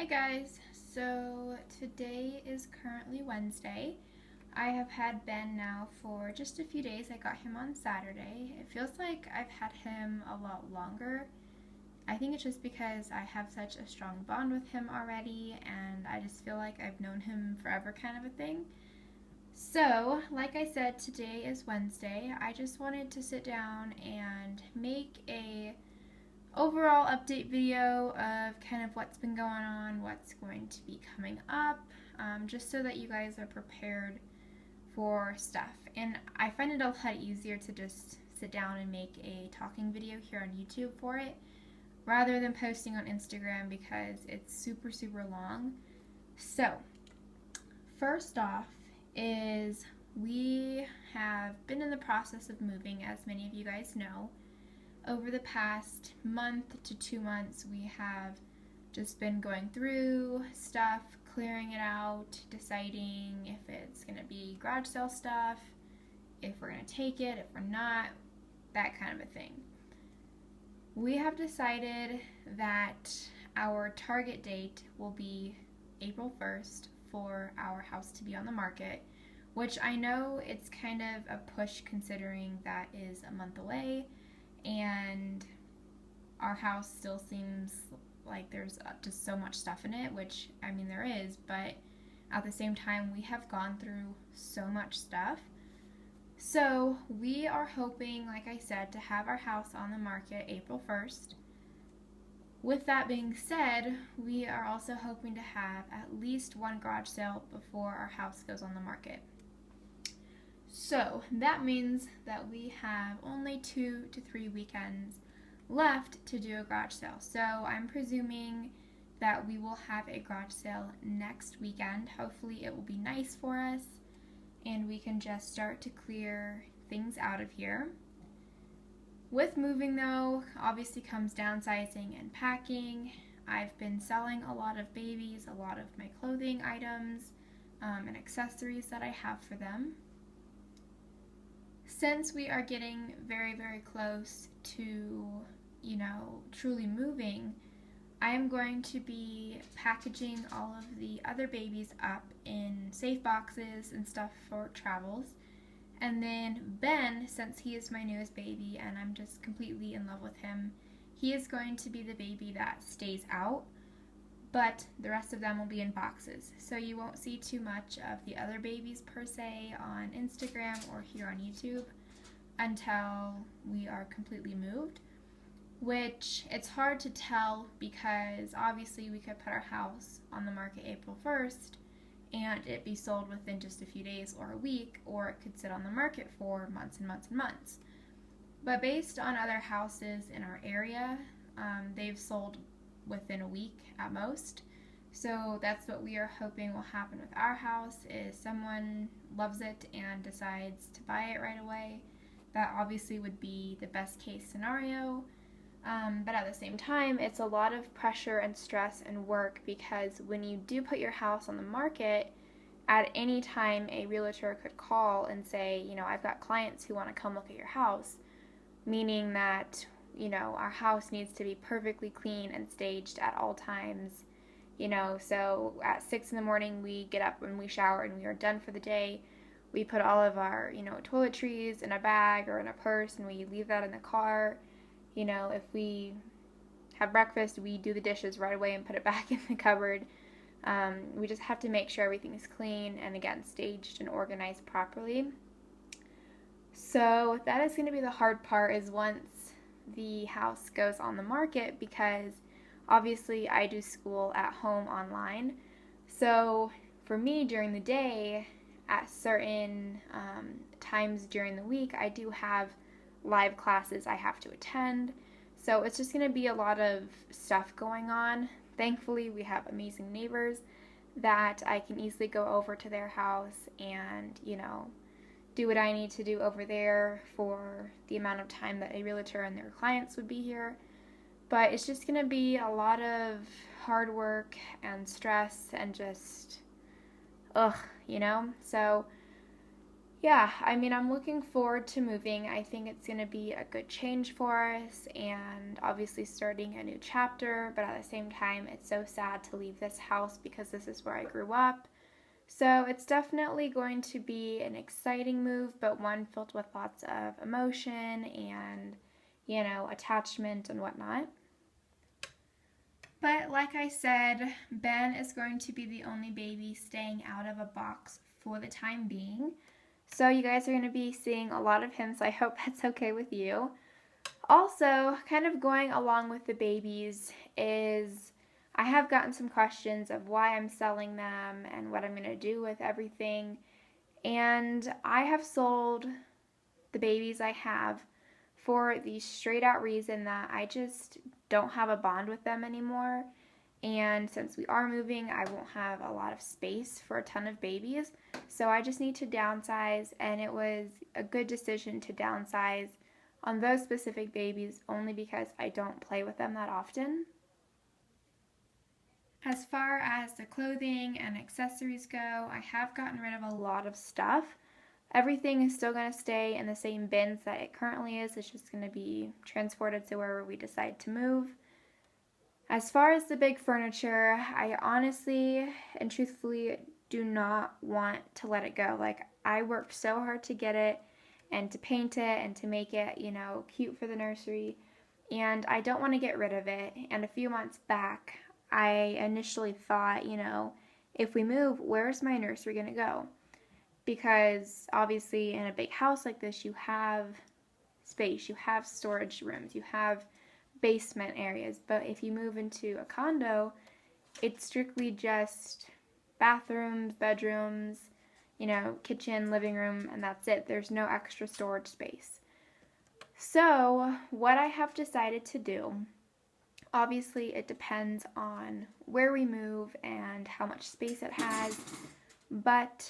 Hi guys, so today is currently Wednesday. I have had Ben now for just a few days. I got him on Saturday. It feels like I've had him a lot longer. I think it's just because I have such a strong bond with him already and I just feel like I've known him forever kind of a thing. So, like I said, today is Wednesday. I just wanted to sit down and make a overall update video of kind of what's been going on, what's going to be coming up, just so that you guys are prepared for stuff. And I find it a lot easier to just sit down and make a talking video here on YouTube for it rather than posting on Instagram because it's super long. So, first off is we have been in the process of moving, as many of you guys know. Over the past month to 2 months, we have just been going through stuff, clearing it out, deciding if it's going to be garage sale stuff, if we're going to take it, if we're not, that kind of a thing. We have decided that our target date will be April 1st for our house to be on the market, which I know it's kind of a push considering that is a month away. And our house still seems like there's just so much stuff in it, which, I mean, there is, but at the same time, we have gone through so much stuff. So we are hoping, like I said, to have our house on the market April 1st. With that being said, we are also hoping to have at least one garage sale before our house goes on the market. So that means that we have only 2 to 3 weekends left to do a garage sale. So I'm presuming that we will have a garage sale next weekend. Hopefully it will be nice for us and we can just start to clear things out of here. With moving though, obviously comes downsizing and packing. I've been selling a lot of babies, a lot of my clothing items, and accessories that I have for them. Since we are getting very close to, truly moving, I am going to be packaging all of the other babies up in safe boxes and stuff for travels. And then Ben, since he is my newest baby and I'm just completely in love with him, he is going to be the baby that stays out, but the rest of them will be in boxes. So you won't see too much of the other babies per se on Instagram or here on YouTube until we are completely moved, which it's hard to tell because obviously we could put our house on the market April 1st and it be sold within just a few days or a week, or it could sit on the market for months and months and months. But based on other houses in our area, they've sold within a week at most. So that's what we are hoping will happen with our house, is someone loves it and decides to buy it right away. That obviously would be the best case scenario. But at the same time, it's a lot of pressure and stress and work because when you do put your house on the market, at any time a realtor could call and say, I've got clients who want to come look at your house, meaning that, our house needs to be perfectly clean and staged at all times. So at 6 in the morning we get up and we shower and we are done for the day. We put all of our, toiletries in a bag or in a purse and we leave that in the car. If we have breakfast, we do the dishes right away and put it back in the cupboard. We just have to make sure everything is clean and, again, staged and organized properly. So that is going to be the hard part, is once the house goes on the market, because obviously I do school at home online. So for me during the day, at certain times during the week, I do have live classes I have to attend. So it's just going to be a lot of stuff going on. Thankfully, we have amazing neighbors that I can easily go over to their house and, do what I need to do over there for the amount of time that a realtor and their clients would be here. But it's just going to be a lot of hard work and stress and just, So, yeah, I mean, I'm looking forward to moving. I think it's going to be a good change for us and obviously starting a new chapter, but at the same time, it's so sad to leave this house because this is where I grew up. So it's definitely going to be an exciting move, but one filled with lots of emotion and, attachment and whatnot. But like I said, Ben is going to be the only baby staying out of a box for the time being. So you guys are going to be seeing a lot of him, so I hope that's okay with you. Also, kind of going along with the babies is I have gotten some questions of why I'm selling them and what I'm going to do with everything. And I have sold the babies I have for the straight out reason that I just don't have a bond with them anymore. And since we are moving, I won't have a lot of space for a ton of babies. So I just need to downsize, and it was a good decision to downsize on those specific babies only because I don't play with them that often. As far as the clothing and accessories go, I have gotten rid of a lot of stuff. Everything is still going to stay in the same bins that it currently is. It's just going to be transported to wherever we decide to move. As far as the big furniture, I honestly and truthfully do not want to let it go. Like, I worked so hard to get it and to paint it and to make it, cute for the nursery. And I don't want to get rid of it. And a few months back, I initially thought, if we move, where's my nursery going to go? Because obviously in a big house like this, you have space, you have storage rooms, you have basement areas. But if you move into a condo, it's strictly just bathrooms, bedrooms, kitchen, living room, and that's it. There's no extra storage space. So what I have decided to do, obviously it depends on where we move and how much space it has, but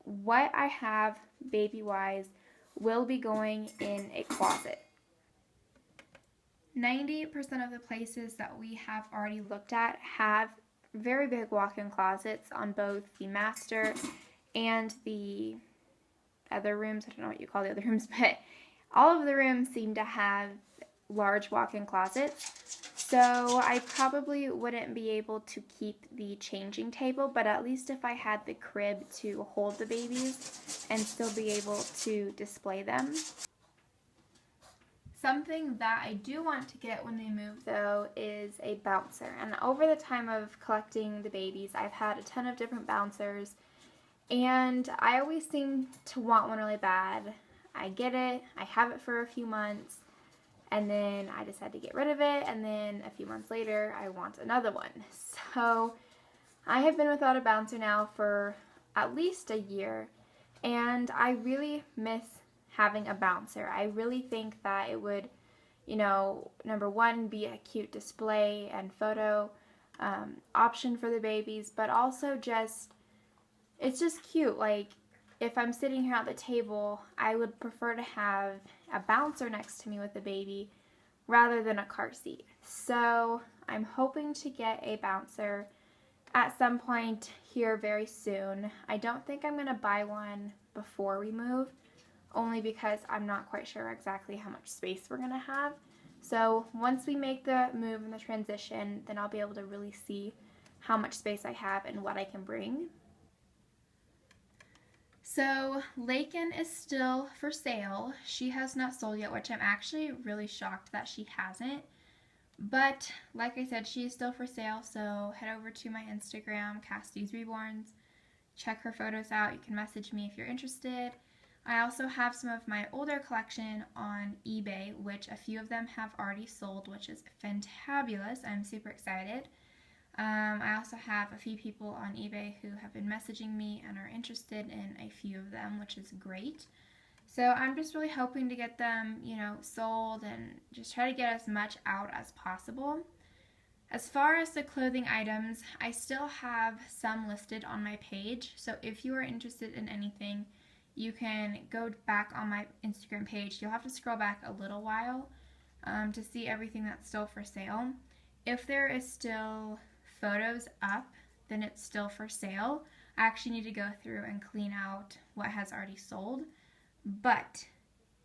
what I have baby-wise will be going in a closet. 90% of the places that we have already looked at have very big walk-in closets on both the master and the other rooms. I don't know what you call the other rooms, but all of the rooms seem to have large walk-in closets. So I probably wouldn't be able to keep the changing table, but at least if I had the crib to hold the babies and still be able to display them. Something that I do want to get when they move, though, is a bouncer. And over the time of collecting the babies, I've had a ton of different bouncers, and I always seem to want one really bad. I get it, I have it for a few months, and then I decide to get rid of it, and then a few months later, I want another one. So I have been without a bouncer now for at least a year, and I really miss having a bouncer. I really think that it would, number one, be a cute display and photo option for the babies, but also it's just cute. Like, if I'm sitting here at the table, I would prefer to have a bouncer next to me with the baby rather than a car seat. So I'm hoping to get a bouncer at some point here very soon. I don't think I'm going to buy one before we move, only because I'm not quite sure exactly how much space we're going to have. So once we make the move and the transition, then I'll be able to really see how much space I have and what I can bring. So Lakin is still for sale. She has not sold yet, which I'm actually really shocked that she hasn't. But like I said, she is still for sale, so head over to my Instagram, Cassidy's Reborns. Check her photos out. You can message me if you're interested. I also have some of my older collection on eBay, which a few of them have already sold, which is fantabulous. I'm super excited. I also have a few people on eBay who have been messaging me and are interested in a few of them, which is great. So I'm just really hoping to get them, sold and just try to get as much out as possible. As far as the clothing items, I still have some listed on my page. So if you are interested in anything, you can go back on my Instagram page. You'll have to scroll back a little while to see everything that's still for sale. If there is still photos up, then it's still for sale. I actually need to go through and clean out what has already sold. But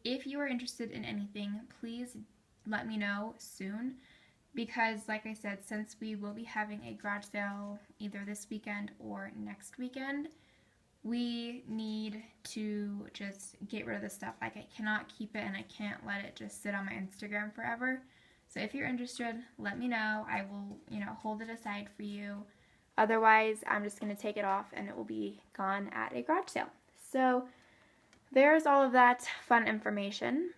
if you are interested in anything, please let me know soon, because like I said, since we will be having a garage sale either this weekend or next weekend, we need to just get rid of the stuff. Like, I cannot keep it and I can't let it just sit on my Instagram forever. So if you're interested, let me know. I will, hold it aside for you. Otherwise, I'm just going to take it off and it will be gone at a garage sale. So there's all of that fun information.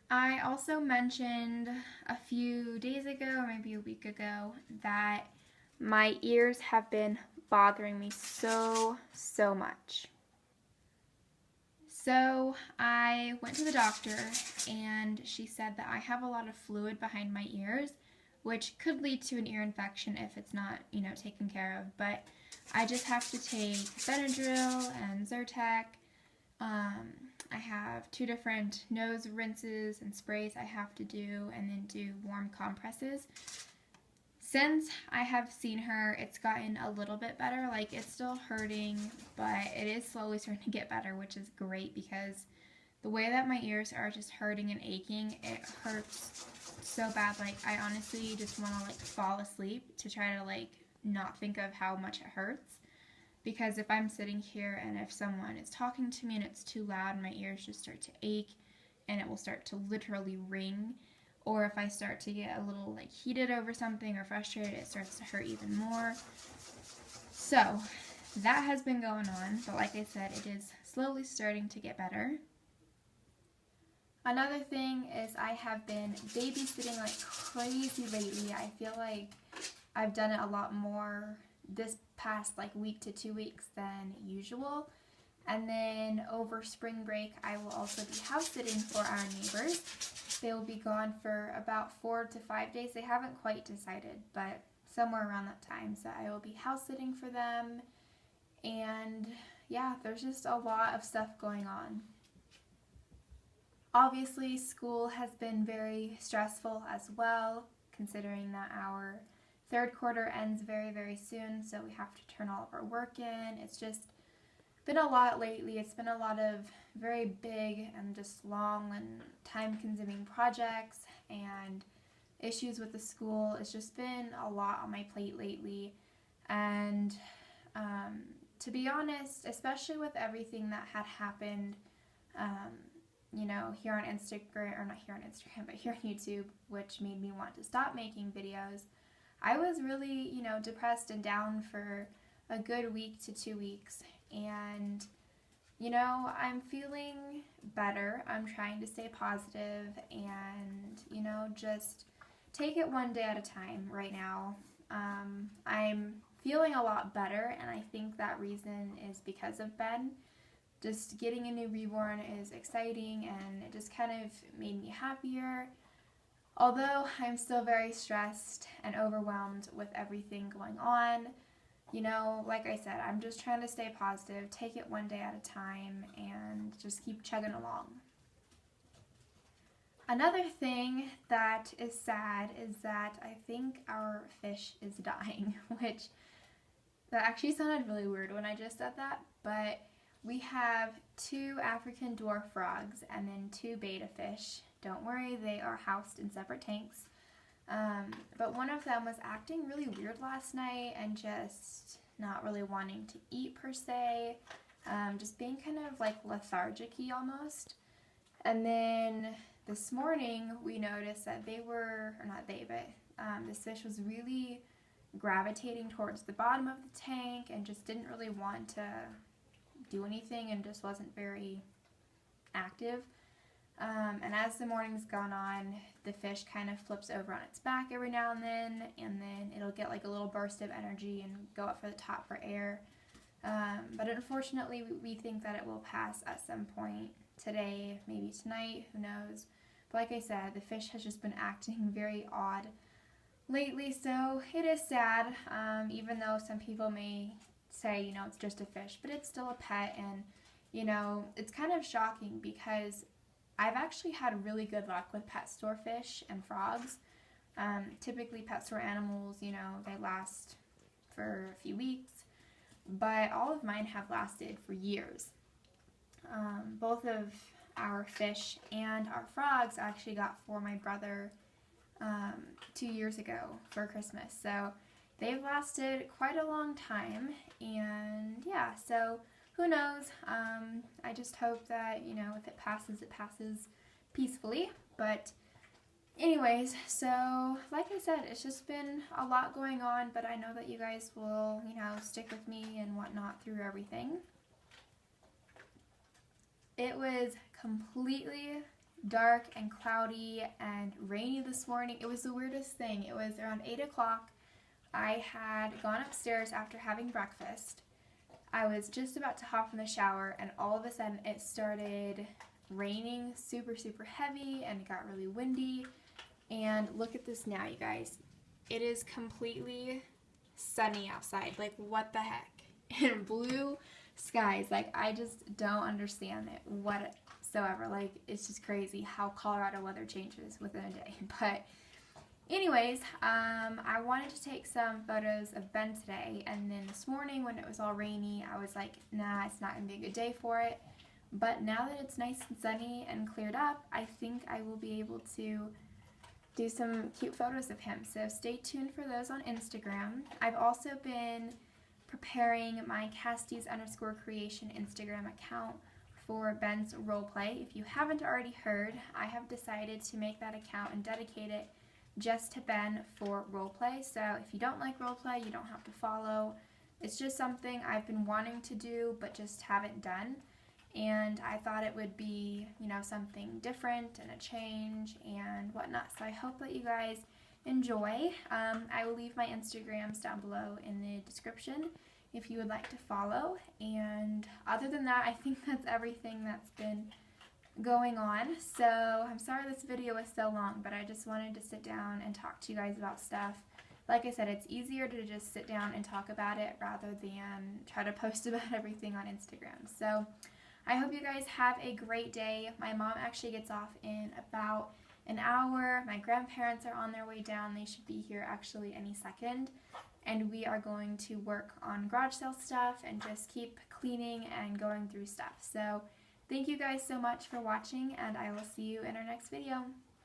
I also mentioned a few days ago, or maybe a week ago, that my ears have been bothering me so much. So I went to the doctor and she said that I have a lot of fluid behind my ears, which could lead to an ear infection if it's not, taken care of. But I just have to take Benadryl and Zyrtec. I have 2 different nose rinses and sprays I have to do, and then do warm compresses. Since I have seen her, it's gotten a little bit better. Like, it's still hurting, but it is slowly starting to get better, which is great, because the way that my ears are just hurting and aching, it hurts so bad. Like, I honestly just want to fall asleep to try to not think of how much it hurts. Because if I'm sitting here and if someone is talking to me and it's too loud, my ears just start to ache and it will start to literally ring. Or if I start to get a little heated over something or frustrated, it starts to hurt even more. So that has been going on, but like I said, it is slowly starting to get better. Another thing is I have been babysitting like crazy lately. I feel like I've done it a lot more this past week to 2 weeks than usual. And then over spring break, I will also be house sitting for our neighbors. They will be gone for about 4 to 5 days. They haven't quite decided, but somewhere around that time. So I will be house sitting for them. And yeah, there's just a lot of stuff going on. Obviously, school has been very stressful as well, considering that our 3rd quarter ends very soon, so we have to turn all of our work in. It's just been a lot lately. It's been a lot of very big and just long and time-consuming projects and issues with the school. It's just been a lot on my plate lately. And to be honest, especially with everything that had happened, here on Instagram, or not here on Instagram, but here on YouTube, which made me want to stop making videos, I was really, depressed and down for a good week to 2 weeks. And, I'm feeling better. I'm trying to stay positive and, just take it one day at a time right now. I'm feeling a lot better, and I think that reason is because of Ben. Just getting a new reborn is exciting, and it just kind of made me happier. Although I'm still very stressed and overwhelmed with everything going on, like I said, I'm just trying to stay positive, take it one day at a time, and just keep chugging along. Another thing that is sad is that I think our fish is dying, which that actually sounded really weird when I just said that, but we have 2 African dwarf frogs and then 2 betta fish. Don't worry, they are housed in separate tanks. But one of them was acting really weird last night and just not really wanting to eat per se. Just being kind of lethargic-y almost. And then this morning we noticed that this fish was really gravitating towards the bottom of the tank and just didn't really want to do anything and just wasn't very active. And as the morning's gone on, the fish kind of flips over on its back every now and then it'll get a little burst of energy and go up for the top for air. But unfortunately, we think that it will pass at some point today, maybe tonight, who knows. But like I said, the fish has just been acting very odd lately, so it is sad, even though some people may say, it's just a fish, but it's still a pet, and, it's kind of shocking because I've actually had really good luck with pet store fish and frogs. Typically pet store animals, they last for a few weeks. but all of mine have lasted for years. Both of our fish and our frogs I actually got for my brother 2 years ago for Christmas. So they've lasted quite a long time, and yeah, so who knows? I just hope that, you know, if it passes peacefully. But anyways, so like I said, it's just been a lot going on, but I know that you guys will, you know, stick with me and whatnot through everything. It was completely dark and cloudy and rainy this morning. It was the weirdest thing. It was around 8 o'clock. I had gone upstairs after having breakfast. I was just about to hop in the shower, and all of a sudden it started raining super, super heavy, and it got really windy. And look at this now, you guys. It is completely sunny outside. Like, what the heck? And blue skies. Like, I just don't understand it whatsoever. Like, it's just crazy how Colorado weather changes within a day. But anyways, I wanted to take some photos of Ben today, and then this morning when it was all rainy, I was like, nah, it's not going to be a good day for it. But now that it's nice and sunny and cleared up, I think I will be able to do some cute photos of him. So stay tuned for those on Instagram. I've also been preparing my Casties_creation Instagram account for Ben's roleplay. If you haven't already heard, I have decided to make that account and dedicate it just to Ben for roleplay. So if you don't like roleplay, you don't have to follow. It's just something I've been wanting to do but just haven't done. And I thought it would be, you know, something different and a change and whatnot. So I hope that you guys enjoy. I will leave my Instagrams down below in the description if you would like to follow. And other than that, I think that's everything that's been going on. So I'm sorry this video was so long, but I just wanted to sit down and talk to you guys about stuff. Like I said, it's easier to just sit down and talk about it rather than try to post about everything on Instagram. So I hope you guys have a great day. My mom actually gets off in about an hour. My grandparents are on their way down. They should be here actually any second. And we are going to work on garage sale stuff and just keep cleaning and going through stuff. So thank you guys so much for watching, and I will see you in our next video.